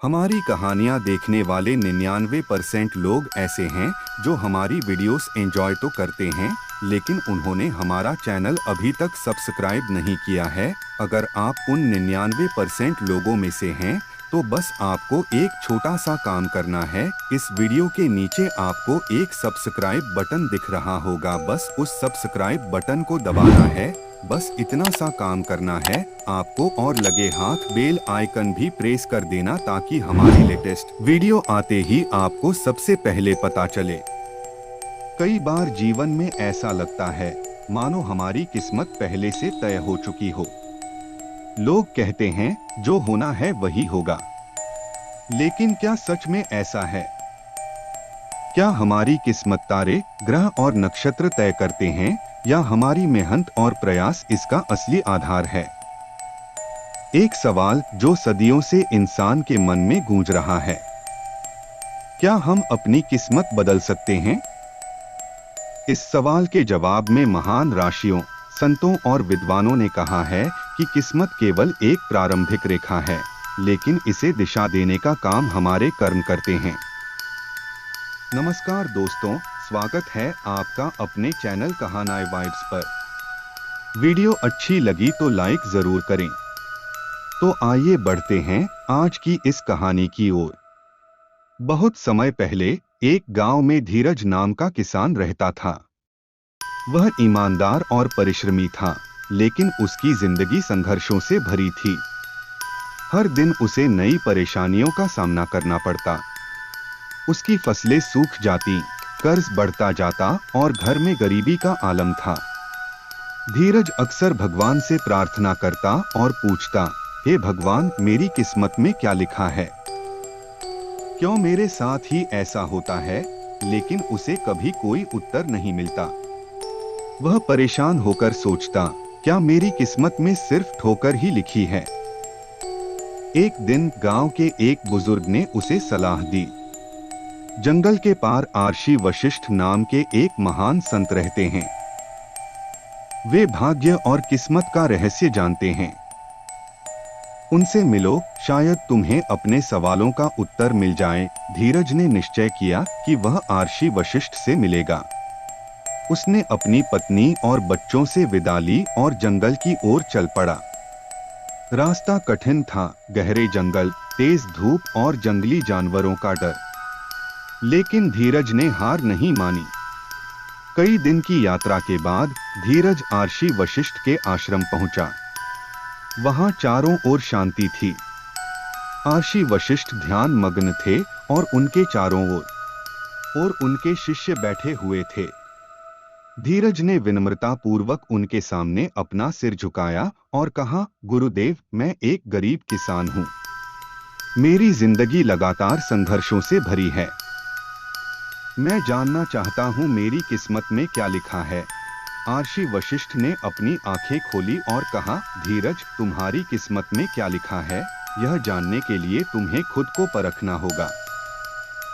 हमारी कहानियाँ देखने वाले 99% लोग ऐसे हैं जो हमारी वीडियोस एंजॉय तो करते हैं, लेकिन उन्होंने हमारा चैनल अभी तक सब्सक्राइब नहीं किया है। अगर आप उन 99% लोगों में से हैं, तो बस आपको एक छोटा सा काम करना है। इस वीडियो के नीचे आपको एक सब्सक्राइब बटन दिख रहा होगा, बस उस सब्सक्राइब बटन को दबाना है। बस इतना सा काम करना है आपको, और लगे हाथ बेल आइकन भी प्रेस कर देना ताकि हमारी लेटेस्ट वीडियो आते ही आपको सबसे पहले पता चले। कई बार जीवन में ऐसा लगता है मानो हमारी किस्मत पहले से तय हो चुकी हो। लोग कहते हैं जो होना है वही होगा, लेकिन क्या सच में ऐसा है? क्या हमारी किस्मत तारे, ग्रह और नक्षत्र तय करते हैं, या हमारी मेहनत और प्रयास इसका असली आधार है? एक सवाल जो सदियों से इंसान के मन में गूंज रहा है। क्या हम अपनी किस्मत बदल सकते हैं? इस सवाल के जवाब में महान ऋषियों, संतों और विद्वानों ने कहा है कि किस्मत केवल एक प्रारंभिक रेखा है, लेकिन इसे दिशा देने का काम हमारे कर्म करते हैं। नमस्कार दोस्तों, स्वागत है आपका अपने चैनल कहानियां वाइब्स पर। वीडियो अच्छी लगी तो लाइक जरूर करें। तो आइए बढ़ते हैं आज की इस कहानी की ओर। बहुत समय पहले एक गांव में धीरज नाम का किसान रहता था। वह ईमानदार और परिश्रमी था, लेकिन उसकी जिंदगी संघर्षों से भरी थी। हर दिन उसे नई परेशानियों का सामना करना पड़ता। उसकी फसलें सूख जाती, कर्ज बढ़ता जाता और घर में गरीबी का आलम था। धीरज अक्सर भगवान से प्रार्थना करता और पूछता, हे भगवान, मेरी किस्मत में क्या लिखा है? क्यों मेरे साथ ही ऐसा होता है? लेकिन उसे कभी कोई उत्तर नहीं मिलता। वह परेशान होकर सोचता, क्या मेरी किस्मत में सिर्फ ठोकर ही लिखी है? एक दिन गांव के एक बुजुर्ग ने उसे सलाह दी। जंगल के पार आर्षि वशिष्ठ नाम के एक महान संत रहते हैं। वे भाग्य और किस्मत का रहस्य जानते हैं। उनसे मिलो, शायद तुम्हें अपने सवालों का उत्तर मिल जाए। धीरज ने निश्चय किया कि वह आर्षि वशिष्ठ से मिलेगा। उसने अपनी पत्नी और बच्चों से विदा ली और जंगल की ओर चल पड़ा। रास्ता कठिन था, गहरे जंगल, तेज धूप और जंगली जानवरों का डर। लेकिन धीरज ने हार नहीं मानी। कई दिन की यात्रा के बाद धीरज आर्षि वशिष्ठ के आश्रम पहुंचा। वहां चारों ओर शांति थी। आर्षि वशिष्ठ ध्यान मग्न थे और उनके चारों ओर उनके शिष्य बैठे हुए थे। धीरज ने विनम्रता पूर्वक उनके सामने अपना सिर झुकाया और कहा, गुरुदेव, मैं एक गरीब किसान हूं। मेरी जिंदगी लगातार संघर्षों से भरी है। मैं जानना चाहता हूं मेरी किस्मत में क्या लिखा है। आर्षि वशिष्ठ ने अपनी आंखें खोली और कहा, धीरज, तुम्हारी किस्मत में क्या लिखा है, यह जानने के लिए तुम्हें खुद को परखना होगा।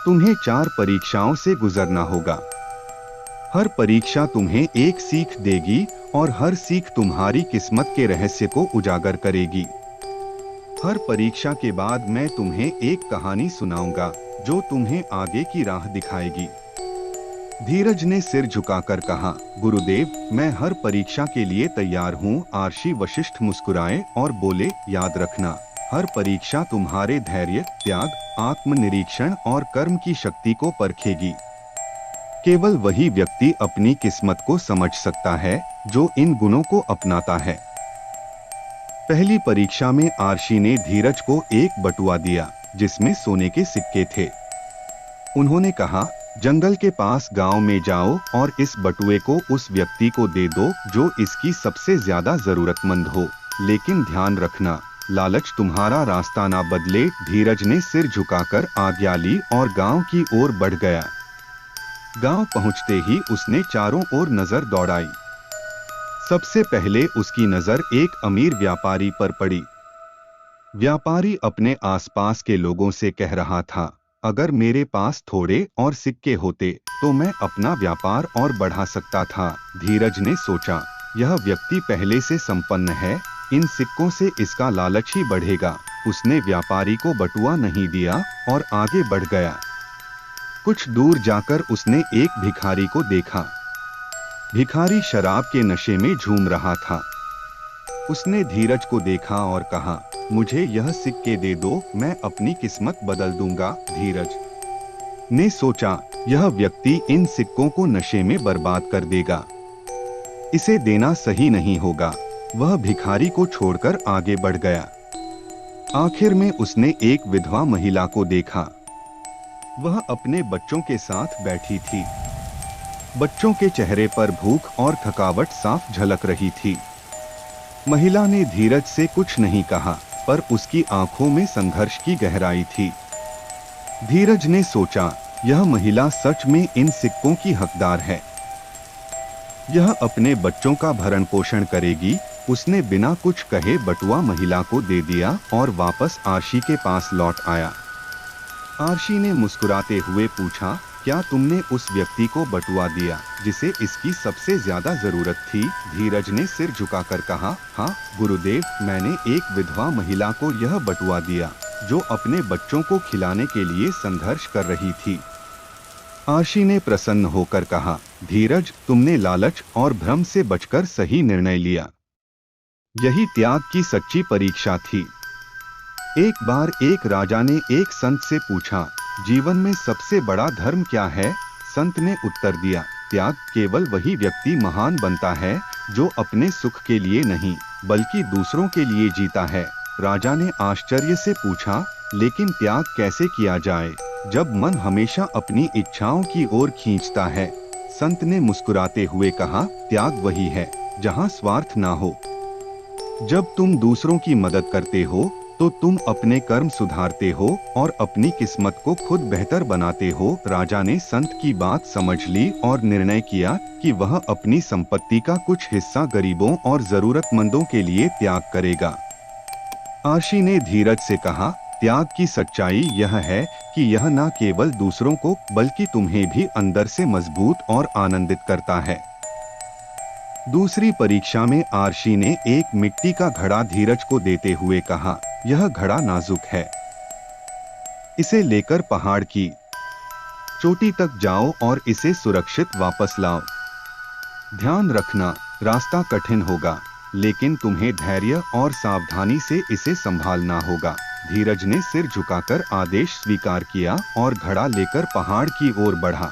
तुम्हें 4 परीक्षाओं से गुजरना होगा। हर परीक्षा तुम्हें एक सीख देगी और हर सीख तुम्हारी किस्मत के रहस्य को उजागर करेगी। हर परीक्षा के बाद मैं तुम्हें एक कहानी सुनाऊंगा जो तुम्हें आगे की राह दिखाएगी। धीरज ने सिर झुकाकर कहा, गुरुदेव, मैं हर परीक्षा के लिए तैयार हूँ। आर्षि वशिष्ठ मुस्कुराए और बोले, याद रखना, हर परीक्षा तुम्हारे धैर्य, त्याग, आत्मनिरीक्षण और कर्म की शक्ति को परखेगी। केवल वही व्यक्ति अपनी किस्मत को समझ सकता है जो इन गुणों को अपनाता है। पहली परीक्षा में आर्षि ने धीरज को एक बटुआ दिया जिसमें सोने के सिक्के थे। उन्होंने कहा, जंगल के पास गांव में जाओ और इस बटुए को उस व्यक्ति को दे दो जो इसकी सबसे ज्यादा जरूरतमंद हो। लेकिन ध्यान रखना, लालच तुम्हारा रास्ता ना बदले। धीरज ने सिर झुकाकर आज्ञा ली और गांव की ओर बढ़ गया। गांव पहुंचते ही उसने चारों ओर नजर दौड़ाई। सबसे पहले उसकी नजर एक अमीर व्यापारी पर पड़ी। व्यापारी अपने आसपास के लोगों से कह रहा था, अगर मेरे पास थोड़े और सिक्के होते तो मैं अपना व्यापार और बढ़ा सकता था। धीरज ने सोचा, यह व्यक्ति पहले से संपन्न है, इन सिक्कों से इसका लालच ही बढ़ेगा। उसने व्यापारी को बटुआ नहीं दिया और आगे बढ़ गया। कुछ दूर जाकर उसने एक भिखारी को देखा। भिखारी शराब के नशे में झूम रहा था। उसने धीरज को देखा और कहा, मुझे यह सिक्के दे दो, मैं अपनी किस्मत बदल दूंगा। धीरज ने सोचा, यह व्यक्ति इन सिक्कों को नशे में बर्बाद कर देगा, इसे देना सही नहीं होगा। वह भिखारी को छोड़कर आगे बढ़ गया। आखिर में उसने एक विधवा महिला को देखा। वह अपने बच्चों के साथ बैठी थी। बच्चों के चेहरे पर भूख और थकावट साफ झलक रही थी। महिला ने धीरज से कुछ नहीं कहा, पर उसकी आंखों में संघर्ष की गहराई थी। धीरज ने सोचा, यह महिला सच में इन सिक्कों की हकदार है। यह अपने बच्चों का भरण पोषण करेगी। उसने बिना कुछ कहे बटुआ महिला को दे दिया और वापस आरशी के पास लौट आया। आरशी ने मुस्कुराते हुए पूछा, क्या तुमने उस व्यक्ति को बटुआ दिया जिसे इसकी सबसे ज्यादा जरूरत थी? धीरज ने सिर झुकाकर कहा, हाँ गुरुदेव, मैंने एक विधवा महिला को यह बटुआ दिया जो अपने बच्चों को खिलाने के लिए संघर्ष कर रही थी। आरशी ने प्रसन्न होकर कहा, धीरज, तुमने लालच और भ्रम से बचकर सही निर्णय लिया। यही त्याग की सच्ची परीक्षा थी। एक बार एक राजा ने एक संत से पूछा, जीवन में सबसे बड़ा धर्म क्या है? संत ने उत्तर दिया, त्याग। केवल वही व्यक्ति महान बनता है जो अपने सुख के लिए नहीं बल्कि दूसरों के लिए जीता है। राजा ने आश्चर्य से पूछा, लेकिन त्याग कैसे किया जाए जब मन हमेशा अपनी इच्छाओं की ओर खींचता है? संत ने मुस्कुराते हुए कहा, त्याग वही है जहां स्वार्थ ना हो। जब तुम दूसरों की मदद करते हो तो तुम अपने कर्म सुधारते हो और अपनी किस्मत को खुद बेहतर बनाते हो। राजा ने संत की बात समझ ली और निर्णय किया कि वह अपनी संपत्ति का कुछ हिस्सा गरीबों और जरूरतमंदों के लिए त्याग करेगा। आरशी ने धीरज से कहा, त्याग की सच्चाई यह है कि यह न केवल दूसरों को बल्कि तुम्हें भी अंदर से मजबूत और आनंदित करता है। दूसरी परीक्षा में आरशी ने एक मिट्टी का घड़ा धीरज को देते हुए कहा, यह घड़ा नाजुक है, इसे लेकर पहाड़ की चोटी तक जाओ और इसे सुरक्षित वापस लाओ। ध्यान रखना, रास्ता कठिन होगा, लेकिन तुम्हें धैर्य और सावधानी से इसे संभालना होगा। धीरज ने सिर झुकाकर आदेश स्वीकार किया और घड़ा लेकर पहाड़ की ओर बढ़ा।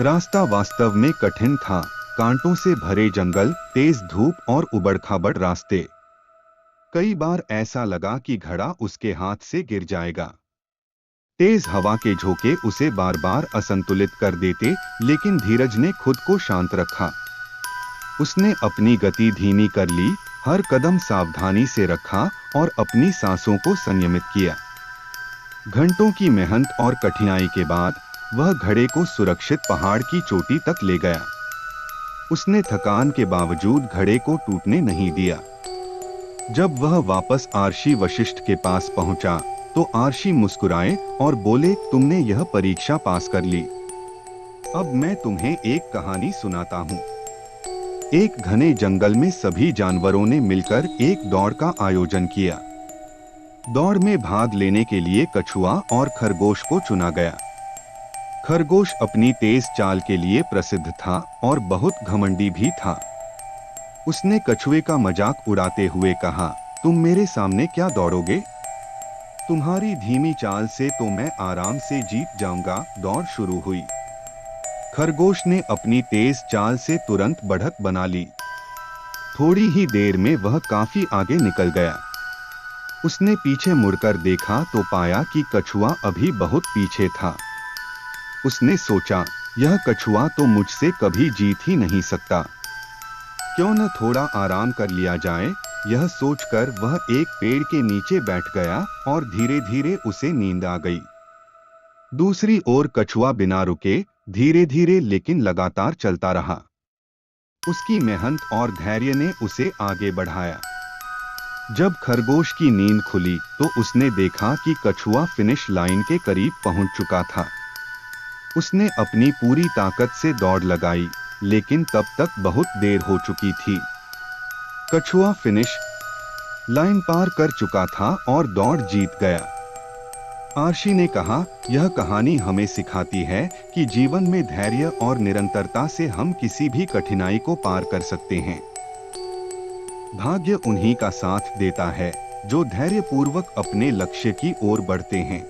रास्ता वास्तव में कठिन था। कांटों से भरे जंगल, तेज धूप और उबड़-खाबड़ रास्ते। कई बार ऐसा लगा कि घड़ा उसके हाथ से गिर जाएगा। तेज हवा के झोंके उसे बार बार असंतुलित कर देते, लेकिन धीरज ने खुद को शांत रखा। उसने अपनी गति धीमी कर ली, हर कदम सावधानी से रखा और अपनी सांसों को संयमित किया। घंटों की मेहनत और कठिनाई के बाद वह घड़े को सुरक्षित पहाड़ की चोटी तक ले गया। उसने थकान के बावजूद घड़े को टूटने नहीं दिया। जब वह वापस आरशी वशिष्ठ के पास पहुंचा तो आरशी मुस्कुराए और बोले, तुमने यह परीक्षा पास कर ली। अब मैं तुम्हें एक कहानी सुनाता हूँ। एक घने जंगल में सभी जानवरों ने मिलकर एक दौड़ का आयोजन किया। दौड़ में भाग लेने के लिए कछुआ और खरगोश को चुना गया। खरगोश अपनी तेज चाल के लिए प्रसिद्ध था और बहुत घमंडी भी था। उसने कछुए का मजाक उड़ाते हुए कहा, तुम मेरे सामने क्या दौड़ोगे? तुम्हारी धीमी चाल से तो मैं आराम से जीत जाऊंगा। दौड़ शुरू हुई। खरगोश ने अपनी तेज चाल से तुरंत बढ़त बना ली। थोड़ी ही देर में वह काफी आगे निकल गया। उसने पीछे मुड़कर देखा तो पाया कि कछुआ अभी बहुत पीछे था। उसने सोचा, यह कछुआ तो मुझसे कभी जीत ही नहीं सकता, क्यों न थोड़ा आराम कर लिया जाए। यह सोचकर वह एक पेड़ के नीचे बैठ गया और धीरे धीरे उसे नींद आ गई। दूसरी ओर कछुआ बिना रुके धीरे धीरे लेकिन लगातार चलता रहा। उसकी मेहनत और धैर्य ने उसे आगे बढ़ाया। जब खरगोश की नींद खुली तो उसने देखा कि कछुआ फिनिश लाइन के करीब पहुंच चुका था। उसने अपनी पूरी ताकत से दौड़ लगाई, लेकिन तब तक बहुत देर हो चुकी थी। कछुआ फिनिश लाइन पार कर चुका था और दौड़ जीत गया। आर्शी ने कहा, यह कहानी हमें सिखाती है कि जीवन में धैर्य और निरंतरता से हम किसी भी कठिनाई को पार कर सकते हैं। भाग्य उन्हीं का साथ देता है जो धैर्यपूर्वक अपने लक्ष्य की ओर बढ़ते हैं।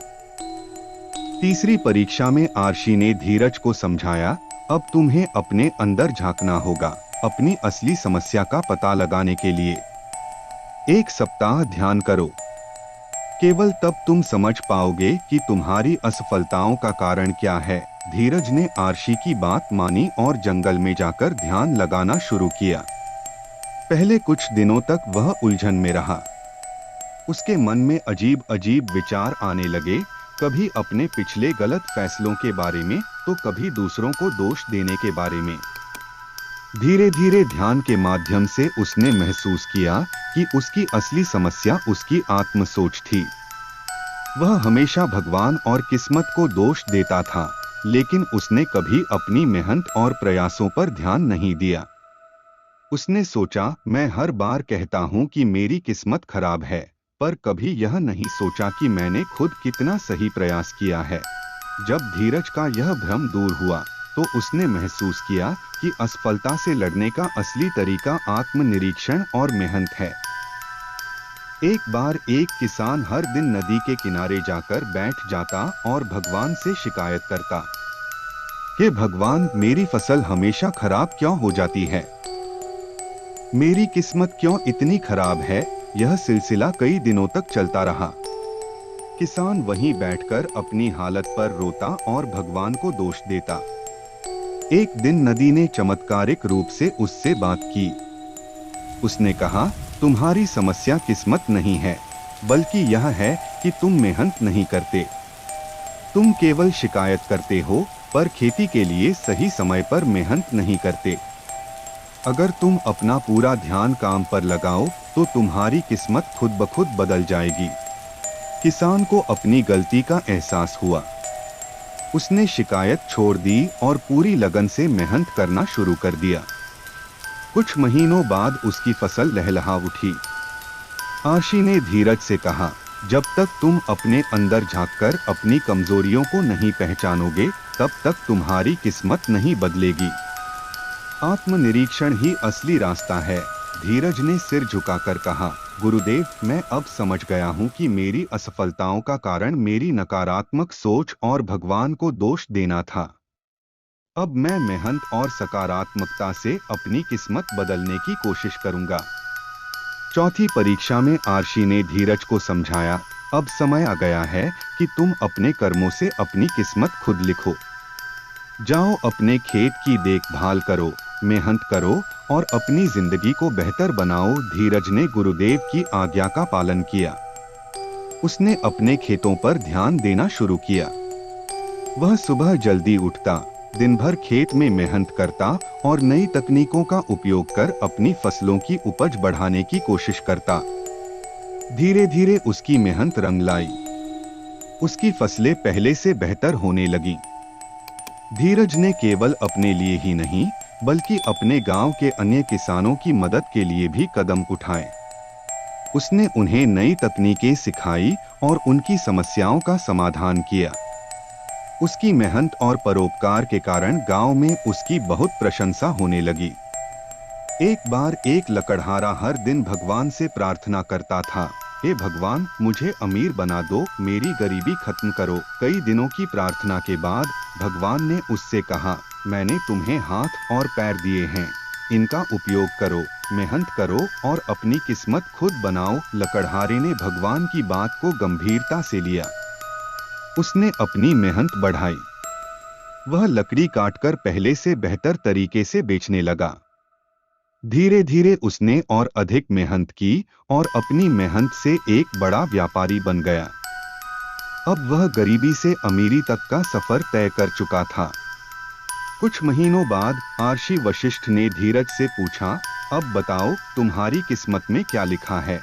तीसरी परीक्षा में आर्शी ने धीरज को समझाया, अब तुम्हें अपने अंदर झांकना होगा, अपनी असली समस्या का पता लगाने के लिए 1 सप्ताह ध्यान करो। केवल तब तुम समझ पाओगे कि तुम्हारी असफलताओं का कारण क्या है। धीरज ने आर्शी की बात मानी और जंगल में जाकर ध्यान लगाना शुरू किया। पहले कुछ दिनों तक वह उलझन में रहा। उसके मन में अजीब अजीब विचार आने लगे, कभी अपने पिछले गलत फैसलों के बारे में तो कभी दूसरों को दोष देने के बारे में। धीरे धीरे ध्यान के माध्यम से उसने महसूस किया कि उसकी असली समस्या उसकी आत्म सोच थी। वह हमेशा भगवान और किस्मत को दोष देता था, लेकिन उसने कभी अपनी मेहनत और प्रयासों पर ध्यान नहीं दिया। उसने सोचा, मैं हर बार कहता हूं कि मेरी किस्मत खराब है, पर कभी यह नहीं सोचा कि मैंने खुद कितना सही प्रयास किया है। जब धीरज का यह भ्रम दूर हुआ तो उसने महसूस किया कि असफलता से लड़ने का असली तरीका आत्मनिरीक्षण और मेहनत है। एक बार एक किसान हर दिन नदी के किनारे जाकर बैठ जाता और भगवान से शिकायत करता कि भगवान, मेरी फसल हमेशा खराब क्यों हो जाती है? मेरी किस्मत क्यों इतनी खराब है? यह सिलसिला कई दिनों तक चलता रहा। किसान वहीं बैठकर अपनी हालत पर रोता और भगवान को दोष देता। एक दिन नदी ने चमत्कारिक रूप से उससे बात की। उसने कहा, तुम्हारी समस्या किस्मत नहीं है, बल्कि यह है कि तुम मेहनत नहीं करते। तुम केवल शिकायत करते हो, पर खेती के लिए सही समय पर मेहनत नहीं करते। अगर तुम अपना पूरा ध्यान काम पर लगाओ तो तुम्हारी किस्मत खुद ब खुद बदल जाएगी। किसान को अपनी गलती का एहसास हुआ। उसने शिकायत छोड़ दी और पूरी लगन से मेहनत करना शुरू कर दिया। कुछ महीनों बाद उसकी फसल लहलहा उठी। आर्शी ने धीरज से कहा, जब तक तुम अपने अंदर झांककर अपनी कमजोरियों को नहीं पहचानोगे, तब तक तुम्हारी किस्मत नहीं बदलेगी। आत्मनिरीक्षण ही असली रास्ता है। धीरज ने सिर झुकाकर कहा, गुरुदेव, मैं अब समझ गया हूँ कि मेरी असफलताओं का कारण मेरी नकारात्मक सोच और भगवान को दोष देना था। अब मैं मेहनत और सकारात्मकता से अपनी किस्मत बदलने की कोशिश करूंगा। चौथी परीक्षा में आर्शी ने धीरज को समझाया, अब समय आ गया है कि तुम अपने कर्मों से अपनी किस्मत खुद लिखो। जाओ, अपने खेत की देखभाल करो, मेहनत करो और अपनी जिंदगी को बेहतर बनाओ। धीरज ने गुरुदेव की आज्ञा का पालन किया। उसने अपने खेतों पर ध्यान देना शुरू किया। वह सुबह जल्दी उठता, दिन भर खेत में मेहनत करता और नई तकनीकों का उपयोग कर अपनी फसलों की उपज बढ़ाने की कोशिश करता। धीरे धीरे उसकी मेहनत रंग लाई। उसकी फसलें पहले से बेहतर होने लगीं। धीरज ने केवल अपने लिए ही नहीं, बल्कि अपने गांव के अन्य किसानों की मदद के लिए भी कदम उठाए। उसने उन्हें नई तकनीकें सिखाई और उनकी समस्याओं का समाधान किया। उसकी मेहनत और परोपकार के कारण गांव में उसकी बहुत प्रशंसा होने लगी। एक बार एक लकड़हारा हर दिन भगवान से प्रार्थना करता था, हे भगवान, मुझे अमीर बना दो, मेरी गरीबी खत्म करो। कई दिनों की प्रार्थना के बाद भगवान ने उससे कहा, मैंने तुम्हें हाथ और पैर दिए हैं, इनका उपयोग करो, मेहनत करो और अपनी किस्मत खुद बनाओ। लकड़हारे ने भगवान की बात को गंभीरता से लिया। उसने अपनी मेहनत बढ़ाई। वह लकड़ी काटकर पहले से बेहतर तरीके से बेचने लगा। धीरे धीरे उसने और अधिक मेहनत की और अपनी मेहनत से एक बड़ा व्यापारी बन गया। अब वह गरीबी से अमीरी तक का सफर तय कर चुका था। कुछ महीनों बाद आर्षि वशिष्ठ ने धीरज से पूछा, अब बताओ, तुम्हारी किस्मत में क्या लिखा है?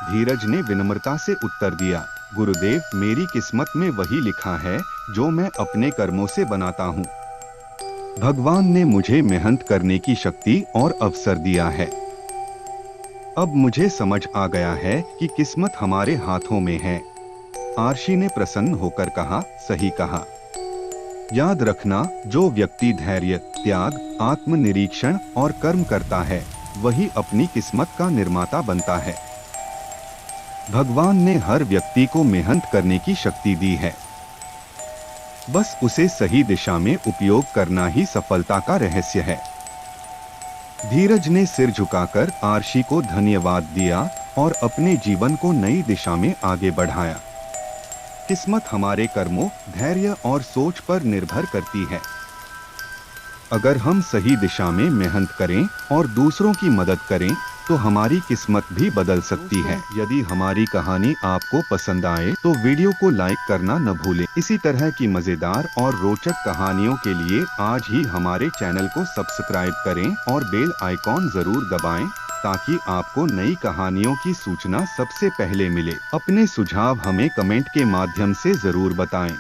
धीरज ने विनम्रता से उत्तर दिया, गुरुदेव, मेरी किस्मत में वही लिखा है जो मैं अपने कर्मों से बनाता हूँ। भगवान ने मुझे मेहनत करने की शक्ति और अवसर दिया है। अब मुझे समझ आ गया है कि किस्मत हमारे हाथों में है। आरशी ने प्रसन्न होकर कहा, सही कहा। याद रखना, जो व्यक्ति धैर्य, त्याग, आत्मनिरीक्षण और कर्म करता है, वही अपनी किस्मत का निर्माता बनता है। भगवान ने हर व्यक्ति को मेहनत करने की शक्ति दी है। बस उसे सही दिशा में उपयोग करना ही सफलता का रहस्य है। धीरज ने सिर झुकाकर आरशी को धन्यवाद दिया और अपने जीवन को नई दिशा में आगे बढ़ाया। किस्मत हमारे कर्मों, धैर्य और सोच पर निर्भर करती है। अगर हम सही दिशा में मेहनत करें और दूसरों की मदद करें, तो हमारी किस्मत भी बदल सकती है। यदि हमारी कहानी आपको पसंद आए तो वीडियो को लाइक करना न भूलें। इसी तरह की मजेदार और रोचक कहानियों के लिए आज ही हमारे चैनल को सब्सक्राइब करें और बेल आइकॉन जरूर दबाएं, ताकि आपको नई कहानियों की सूचना सबसे पहले मिले। अपने सुझाव हमें कमेंट के माध्यम से जरूर बताएं।